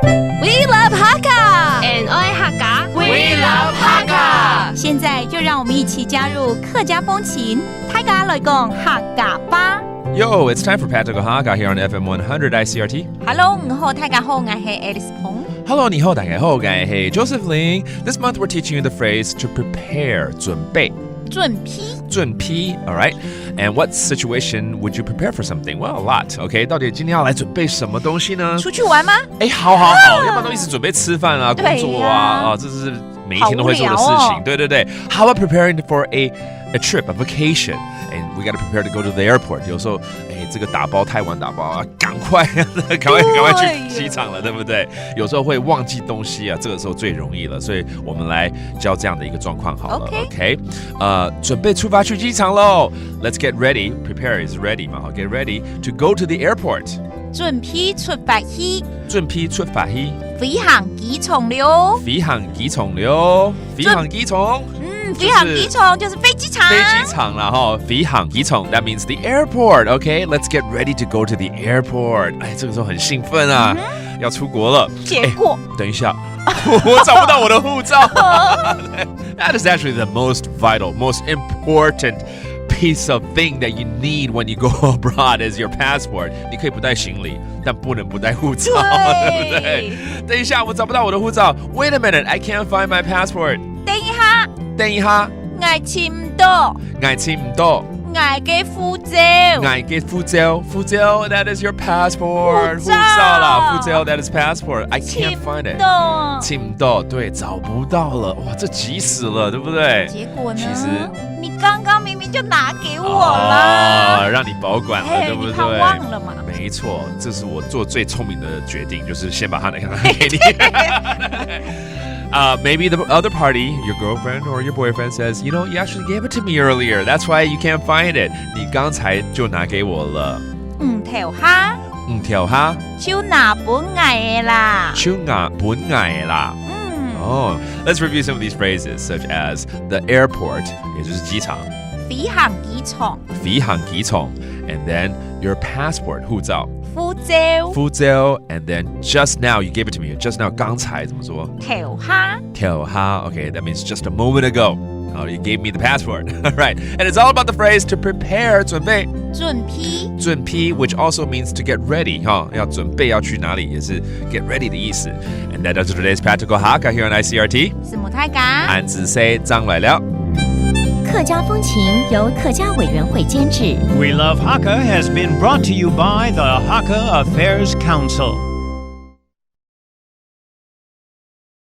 We love Hakka and I Hakka. We love Hakka。现在就让我们一起加入客家风情，大家来讲客家吧。Yo, it's time for Patrick Hakka here on FM 100 Icrt. Hello， 你好，大家好，我是 Alice Pong。Hello, 你好，大家好，我是 Joseph Ling. This month we're teaching you the phrase to prepare, 准备。准批 all right. And what situation would you prepare for something? Well, a lot. Okay, 到底今天要来准备什么东西呢？出去玩吗？好，要不然都一直准备吃饭啊、工作啊，这是每一天都会做的事情。对。How about preparing for a trip, a vacation? And we got to prepare to go to the airport. 有时候，这个打包太晚打包啊，赶快去机场了，对不对？有时候会忘记东西啊，这个时候最容易了，所以我们来教这样的一个状况好了。OK， 准备出发去机场喽。Let's get ready. Prepare is ready 嘛，好 ，get ready to go to the airport. 准批出發去。飛行機場了。飛行機場就是飛機場。啦哈，飛行機場 that means the airport. Okay, let's get ready to go to the airport. 这个时候很興奮啊，要出國了。結果，等一下，我找不到我的護照。That is actually the most vital, most important piece of thing that you need when you go abroad is your passport. 你可以不帶行李，但不能不帶護照，對不對？等一下，我找不到我的護照。Wait a minute, I can't find my passport. 等一下，我簽唔到。我嘅護照。That is your passport. 護照啦，護照 that is passport. I can't find it. 簽唔到，對，找不到了。哇，這急死了，對不對？結果呢？其實你剛剛明明就拿給我了，讓你保管了，對不對？你怕忘了嘛？沒錯，這是我做最聰明的決定，就是先把它拿給你。Maybe the other party, your girlfriend or your boyfriend says, you actually gave it to me earlier. That's why you can't find it. 你剛才就拿給我了。條蝦，手拿本藝啦。Oh, let's review some of these phrases, such as the airport, 也就是機場。飛行機場 and then your passport, 護照。護照 and then just now, you gave it to me. Just now, 剛才怎麼說？條蝦 Okay, that means just a moment ago. You gave me the passport. All right. And it's all about the phrase to prepare, 準批 which also means to get ready. 要準備要去哪裡也是 get ready 的意思。And that does it today's Practical Hakka here on Icrt. 是母太家。安子 say 張來了。客家風情由客家委員會監製。 We Love Hakka has been brought to you by the Hakka Affairs Council.